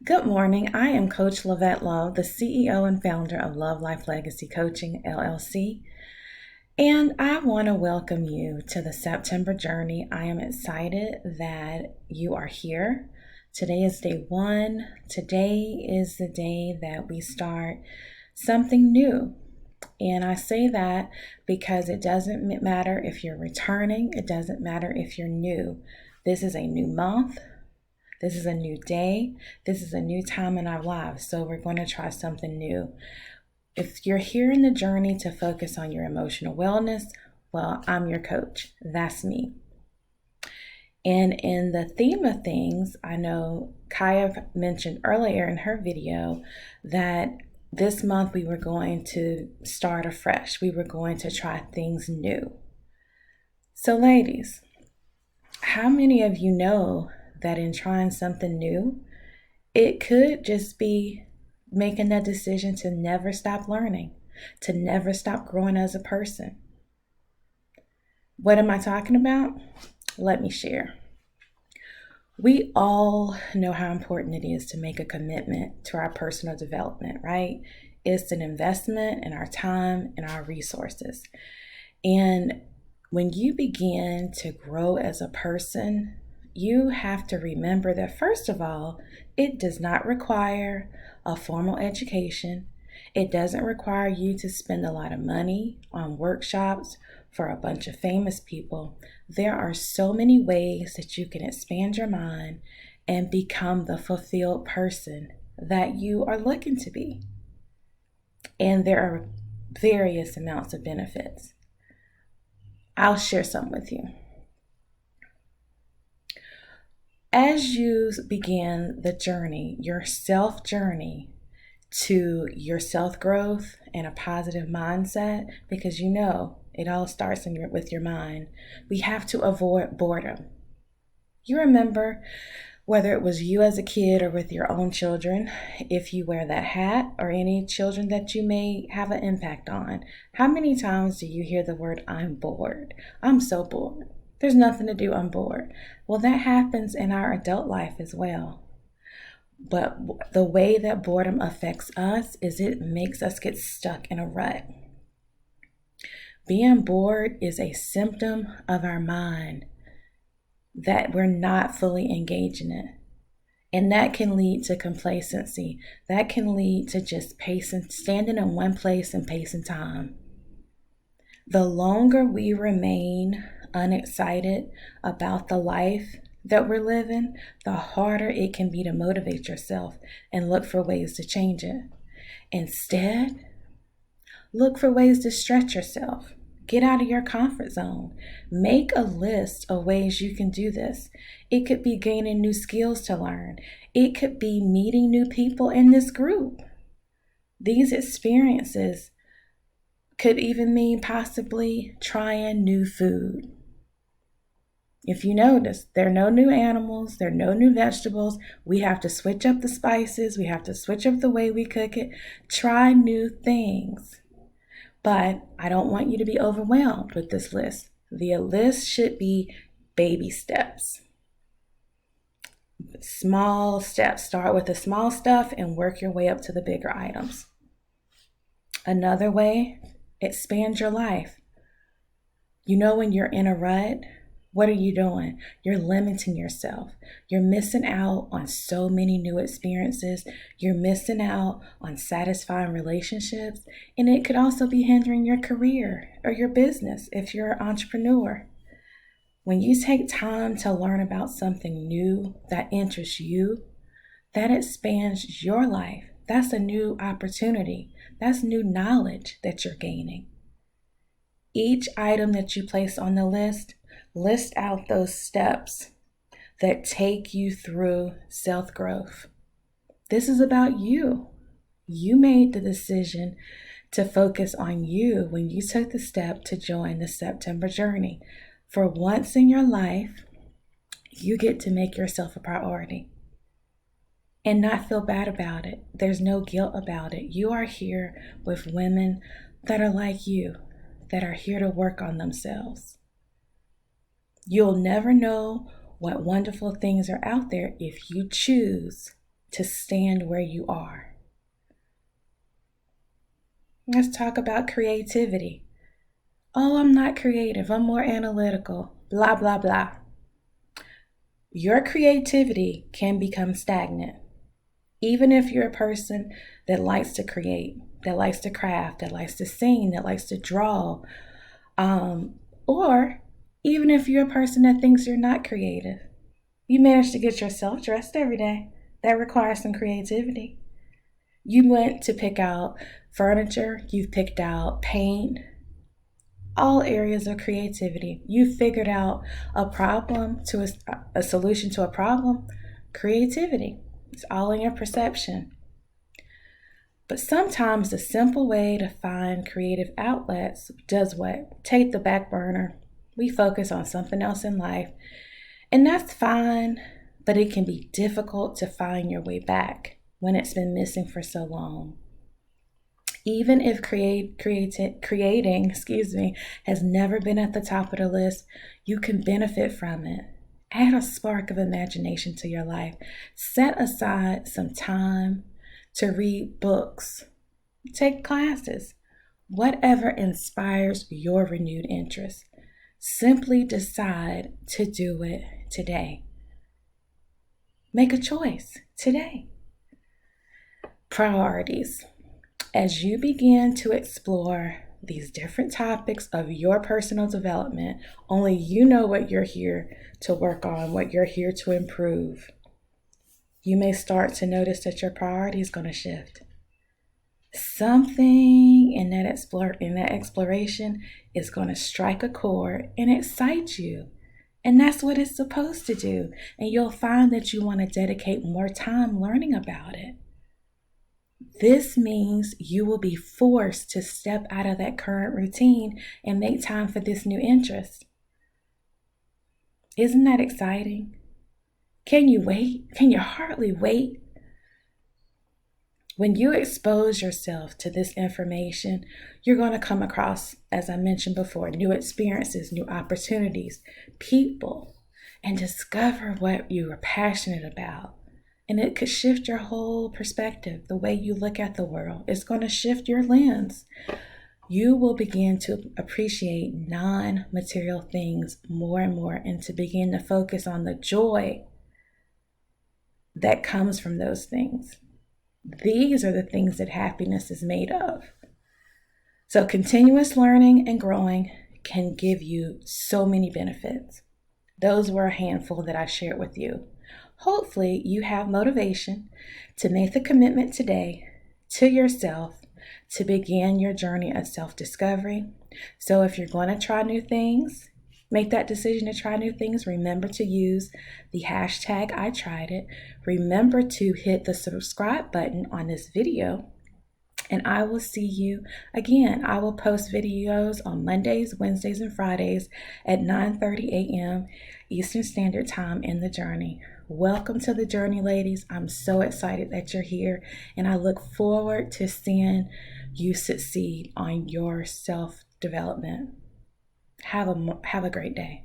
Good morning. I am Coach Lavette Love, the CEO and founder of Love Life Legacy Coaching, LLC. And I want to welcome you to the September journey. I am excited that you are here. Today is day one. Today is the day that we start something new. And I say that because it doesn't matter if you're returning, it doesn't matter if you're new. This is a new month. This is a new day. This is a new time in our lives. So we're going to try something new. If you're here in the journey to focus on your emotional wellness, well, I'm your coach. That's me. And in the theme of things, I know Kaya mentioned earlier in her video that this month we were going to start afresh. We were going to try things new. So ladies, how many of you know that in trying something new, it could just be making that decision to never stop learning, to never stop growing as a person? What am I talking about? Let me share. We all know how important it is to make a commitment to our personal development, right? It's an investment in our time and our resources. And when you begin to grow as a person, you have to remember that, first of all, it does not require a formal education. It doesn't require you to spend a lot of money on workshops for a bunch of famous people. There are so many ways that you can expand your mind and become the fulfilled person that you are looking to be. And there are various amounts of benefits. I'll share some with you. As you begin the journey, your self journey to your self growth and a positive mindset, because you know it all starts with your mind, we have to avoid boredom. You remember whether it was you as a kid or with your own children, if you wear that hat, or any children that you may have an impact on, how many times do you hear the word, I'm bored? I'm so bored. There's nothing to do, I'm bored. Well, that happens in our adult life as well. But the way that boredom affects us is it makes us get stuck in a rut. Being bored is a symptom of our mind that we're not fully engaged in it. And that can lead to complacency. That can lead to just standing in one place and pacing time. The longer we remain unexcited about the life that we're living, the harder it can be to motivate yourself and look for ways to change it. Instead, look for ways to stretch yourself. Get out of your comfort zone. Make a list of ways you can do this. It could be gaining new skills to learn. It could be meeting new people in this group. These experiences could even mean possibly trying new food. If you notice, there are no new animals, there are no new vegetables. We have to switch up the spices. We have to switch up the way we cook it. Try new things. But I don't want you to be overwhelmed with this list. The list should be baby steps. Small steps. Start with the small stuff and work your way up to the bigger items. Another way, expand your life. You know, when you're in a rut, what are you doing? You're limiting yourself. You're missing out on so many new experiences. You're missing out on satisfying relationships. And it could also be hindering your career or your business if you're an entrepreneur. When you take time to learn about something new that interests you, that expands your life. That's a new opportunity. That's new knowledge that you're gaining. Each item that you place on the list out those steps that take you through self-growth. This is about you. You made the decision to focus on you when you took the step to join the September journey. For once in your life, you get to make yourself a priority and not feel bad about it. There's no guilt about it. You are here with women that are like you, that are here to work on themselves. You'll never know what wonderful things are out there if you choose to stand where you are. Let's talk about creativity. Oh, I'm not creative. I'm more analytical. Blah, blah, blah. Your creativity can become stagnant. Even if you're a person that likes to create, that likes to craft, that likes to sing, that likes to draw, or even if you're a person that thinks you're not creative, you manage to get yourself dressed every day. That requires some creativity. You went to pick out furniture, you've picked out paint, all areas of creativity. You figured out a problem to a solution to a problem. Creativity. It's all in your perception. But sometimes the simple way to find creative outlets does what? Take the back burner. We focus on something else in life, and that's fine, but it can be difficult to find your way back when it's been missing for so long. Even if creating has never been at the top of the list, you can benefit from it. Add a spark of imagination to your life. Set aside some time to read books, take classes, whatever inspires your renewed interest. Simply decide to do it today. Make a choice today. Priorities. As you begin to explore these different topics of your personal development, only you know what you're here to work on, what you're here to improve. You may start to notice that your priority is going to shift. Something in that exploration is going to strike a chord and excite you. And that's what it's supposed to do. And you'll find that you want to dedicate more time learning about it. This means you will be forced to step out of that current routine and make time for this new interest. Isn't that exciting? Can you wait? Can you hardly wait? When you expose yourself to this information, you're going to come across, as I mentioned before, new experiences, new opportunities, people, and discover what you are passionate about. And it could shift your whole perspective, the way you look at the world. It's going to shift your lens. You will begin to appreciate non-material things more and more and to begin to focus on the joy that comes from those things. These are the things that happiness is made of. So continuous learning and growing can give you so many benefits. Those were a handful that I shared with you. Hopefully you have motivation to make the commitment today to yourself to begin your journey of self-discovery. So if you're going to try new things, make that decision to try new things, remember to use the hashtag I tried it. Remember to hit the subscribe button on this video. And I will see you again. I will post videos on Mondays, Wednesdays, and Fridays at 9:30 a.m. Eastern Standard Time in the journey. Welcome to the journey, ladies. I'm so excited that you're here, and I look forward to seeing you succeed on your self-development. Have a great day.